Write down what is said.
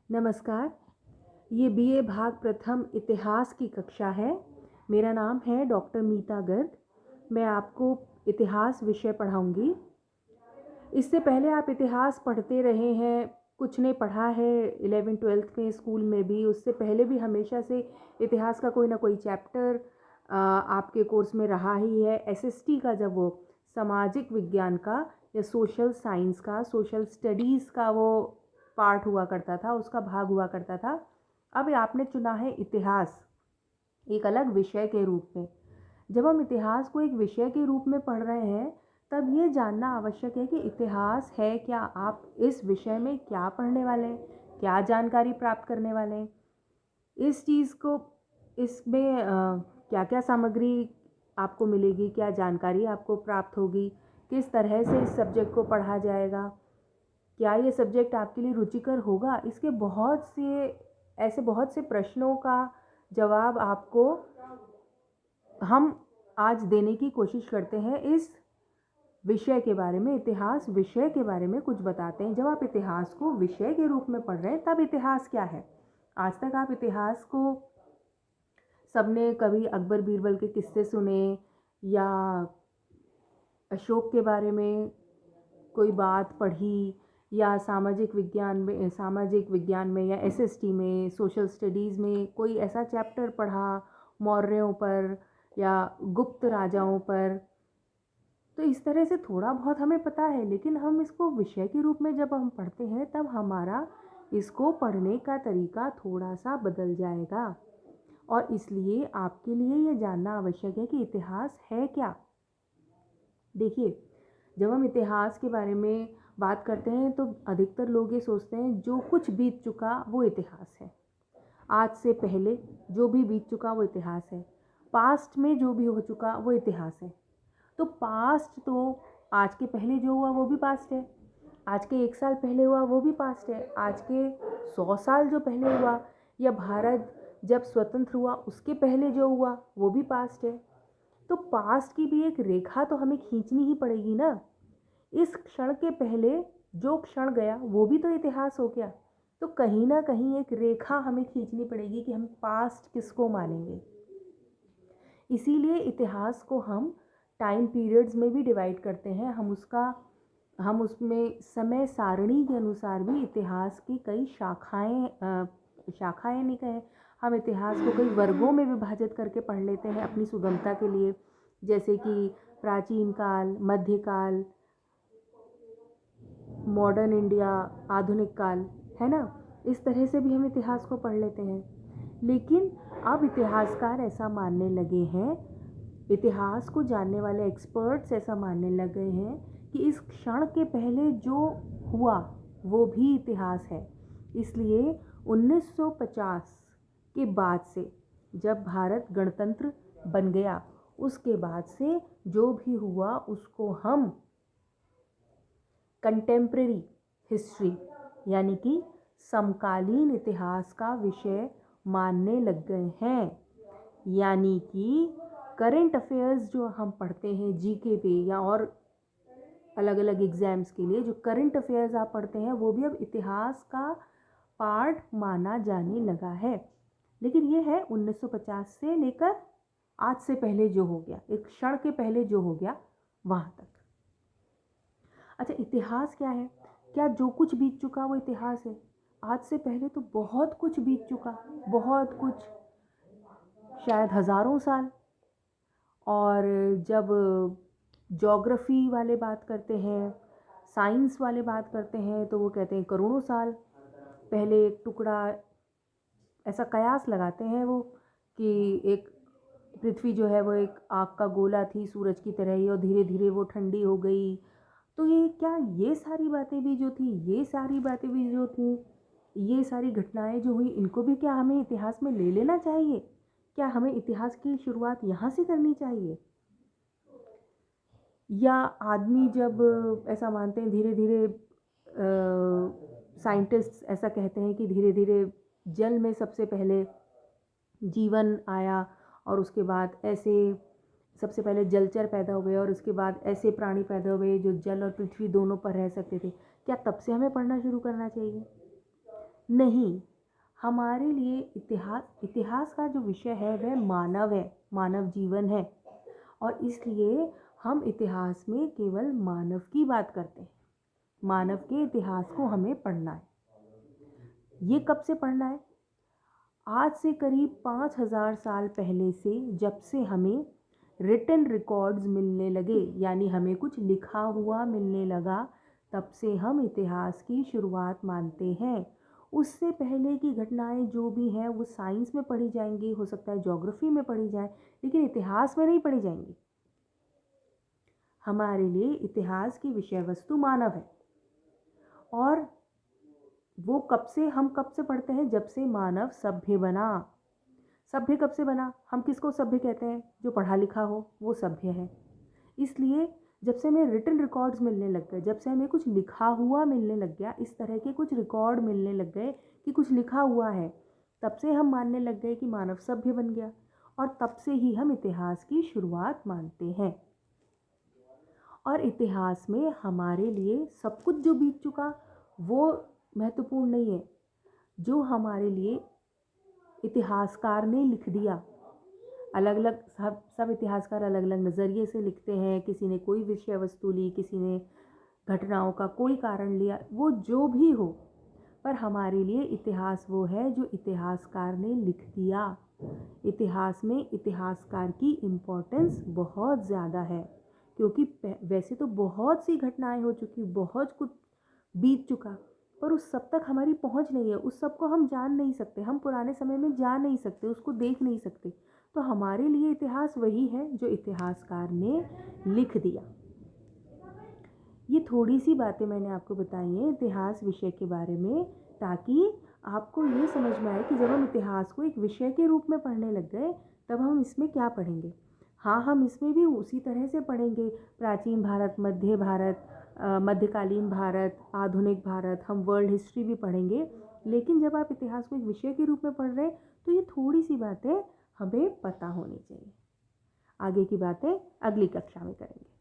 नमस्कार। ये बीए भाग प्रथम इतिहास की कक्षा है। मेरा नाम है डॉक्टर मीता गर्ग। मैं आपको इतिहास विषय पढ़ाऊंगी। इससे पहले आप इतिहास पढ़ते रहे हैं, कुछ ने पढ़ा है 11वीं 12वीं में स्कूल में भी। उससे पहले भी हमेशा से इतिहास का कोई ना कोई चैप्टर आपके कोर्स में रहा ही है। एसएसटी का जब वो सामाजिक विज्ञान का या सोशल साइंस का, सोशल स्टडीज़ का वो पार्ट हुआ करता था, उसका भाग हुआ करता था। अब आपने चुना है इतिहास एक अलग विषय के रूप में। जब हम इतिहास को एक विषय के रूप में पढ़ रहे हैं, तब ये जानना आवश्यक है कि इतिहास है क्या, आप इस विषय में क्या पढ़ने वाले हैं, क्या जानकारी प्राप्त करने वाले हैं, इस चीज़ को, इसमें क्या क्या सामग्री आपको मिलेगी, क्या जानकारी आपको प्राप्त होगी, किस तरह से इस सब्जेक्ट को पढ़ा जाएगा, क्या ये सब्जेक्ट आपके लिए रुचिकर होगा। इसके बहुत से प्रश्नों का जवाब आपको हम आज देने की कोशिश करते हैं। इस विषय के बारे में, इतिहास विषय के बारे में कुछ बताते हैं। जब आप इतिहास को विषय के रूप में पढ़ रहे हैं, तब इतिहास क्या है। आज तक आप इतिहास को, सबने कभी अकबर बीरबल के किस्से सुने या अशोक के बारे में कोई बात पढ़ी, या सामाजिक विज्ञान में या एसएसटी में, सोशल स्टडीज़ में कोई ऐसा चैप्टर पढ़ा मौर्यों पर या गुप्त राजाओं पर। तो इस तरह से थोड़ा बहुत हमें पता है, लेकिन हम इसको विषय के रूप में जब हम पढ़ते हैं, तब हमारा इसको पढ़ने का तरीका थोड़ा सा बदल जाएगा। और इसलिए आपके लिए ये जानना आवश्यक है कि इतिहास है क्या। देखिए, जब हम इतिहास के बारे में बात करते हैं, तो अधिकतर लोग ये सोचते हैं जो कुछ बीत चुका वो इतिहास है। आज से पहले जो भी बीत चुका वो इतिहास है। पास्ट में जो भी हो चुका वो इतिहास है। तो पास्ट तो, आज के पहले जो हुआ वो भी पास्ट है, आज के 1 साल पहले हुआ वो भी पास्ट है, आज के 100 साल जो पहले हुआ, या भारत जब स्वतंत्र हुआ उसके पहले जो हुआ वो भी पास्ट है। तो पास्ट की भी एक रेखा तो हमें खींचनी ही पड़ेगी ना। इस क्षण के पहले जो क्षण गया वो भी तो इतिहास हो गया। तो कहीं ना कहीं एक रेखा हमें खींचनी पड़ेगी कि हम पास्ट किसको मानेंगे। इसीलिए इतिहास को हम टाइम पीरियड्स में भी डिवाइड करते हैं। हम उसमें समय सारणी के अनुसार भी इतिहास की कई शाखाएं नहीं कहें, हम इतिहास को कई वर्गों में विभाजित करके पढ़ लेते हैं अपनी सुगमता के लिए। जैसे कि प्राचीन काल, मध्यकाल, मॉडर्न इंडिया, आधुनिक काल, है ना। इस तरह से भी हम इतिहास को पढ़ लेते हैं। लेकिन अब इतिहासकार ऐसा मानने लगे हैं, इतिहास को जानने वाले एक्सपर्ट्स ऐसा मानने लग गए हैं कि इस क्षण के पहले जो हुआ वो भी इतिहास है। इसलिए 1950 के बाद से, जब भारत गणतंत्र बन गया, उसके बाद से जो भी हुआ उसको हम कंटेम्प्रेरी हिस्ट्री, यानी कि समकालीन इतिहास का विषय मानने लग गए हैं। यानी कि करंट अफेयर्स जो हम पढ़ते हैं जीके पे या और अलग अलग एग्जाम्स के लिए, जो करंट अफेयर्स आप पढ़ते हैं, वो भी अब इतिहास का पार्ट माना जाने लगा है। लेकिन ये है 1950 से लेकर आज से पहले जो हो गया, एक क्षण के पहले जो हो गया वहाँ तक। अच्छा, इतिहास क्या है? क्या जो कुछ बीत चुका वो इतिहास है? आज से पहले तो बहुत कुछ बीत चुका, बहुत कुछ, शायद हज़ारों साल। और जब ज्योग्राफी वाले बात करते हैं, साइंस वाले बात करते हैं, तो वो कहते हैं करोड़ों साल पहले एक टुकड़ा, ऐसा कयास लगाते हैं वो कि एक पृथ्वी जो है वो एक आग का गोला थी सूरज की तरह ही, और धीरे धीरे वो ठंडी हो गई। तो ये सारी बातें भी जो थी, ये सारी घटनाएं जो हुई, इनको भी क्या हमें इतिहास में ले लेना चाहिए? क्या हमें इतिहास की शुरुआत यहाँ से करनी चाहिए? या आदमी जब, ऐसा मानते हैं धीरे धीरे, साइंटिस्ट्स ऐसा कहते हैं कि धीरे धीरे जल में सबसे पहले जीवन आया, और उसके बाद ऐसे सबसे पहले जलचर पैदा हुए, और उसके बाद ऐसे प्राणी पैदा हुए जो जल और पृथ्वी दोनों पर रह सकते थे। क्या तब से हमें पढ़ना शुरू करना चाहिए? नहीं, हमारे लिए इतिहास का जो विषय है वह मानव है, मानव जीवन है, और इसलिए हम इतिहास में केवल मानव की बात करते हैं। मानव के इतिहास को हमें पढ़ना है। ये कब से पढ़ना है? आज से करीब 5000 साल पहले से, जब से हमें रिटन रिकॉर्ड्स मिलने लगे, यानी हमें कुछ लिखा हुआ मिलने लगा, तब से हम इतिहास की शुरुआत मानते हैं। उससे पहले की घटनाएं जो भी हैं वो साइंस में पढ़ी जाएंगी, हो सकता है ज्योग्राफी में पढ़ी जाए, लेकिन इतिहास में नहीं पढ़ी जाएंगी। हमारे लिए इतिहास की विषय वस्तु मानव है, और वो हम कब से पढ़ते हैं? जब से मानव सभ्य बना। सभ्य कब से बना? हम किसको सभ्य कहते हैं? जो पढ़ा लिखा हो वो सभ्य है। इसलिए जब से हमें रिटन रिकॉर्ड्स मिलने लग गए, जब से हमें कुछ लिखा हुआ मिलने लग गया, इस तरह के कुछ रिकॉर्ड मिलने लग गए कि कुछ लिखा हुआ है, तब से हम मानने लग गए कि मानव सभ्य बन गया, और तब से ही हम इतिहास की शुरुआत मानते हैं। और इतिहास में हमारे लिए सब कुछ जो बीत चुका वो महत्वपूर्ण नहीं है। जो हमारे लिए इतिहासकार ने लिख दिया, अलग अलग सब इतिहासकार अलग अलग नज़रिए से लिखते हैं। किसी ने कोई विषय वस्तु ली, किसी ने घटनाओं का कोई कारण लिया, वो जो भी हो, पर हमारे लिए इतिहास वो है जो इतिहासकार ने लिख दिया। इतिहास में इतिहासकार की इम्पोर्टेंस बहुत ज़्यादा है, क्योंकि वैसे तो बहुत सी घटनाएं हो चुकी, बहुत कुछ बीत चुका, पर उस सब तक हमारी पहुंच नहीं है। उस सब को हम जान नहीं सकते, हम पुराने समय में जा नहीं सकते, उसको देख नहीं सकते। तो हमारे लिए इतिहास वही है जो इतिहासकार ने लिख दिया। ये थोड़ी सी बातें मैंने आपको बताई हैं इतिहास विषय के बारे में, ताकि आपको ये समझ में आए कि जब हम इतिहास को एक विषय के रूप में पढ़ने लग गए, तब हम इसमें क्या पढ़ेंगे। हाँ, हम इसमें भी उसी तरह से पढ़ेंगे, प्राचीन भारत, मध्य भारत, मध्यकालीन भारत, आधुनिक भारत, हम वर्ल्ड हिस्ट्री भी पढ़ेंगे। लेकिन जब आप इतिहास को एक विषय के रूप में पढ़ रहे हैं, तो ये थोड़ी सी बातें हमें पता होनी चाहिए। आगे की बातें अगली कक्षा में करेंगे।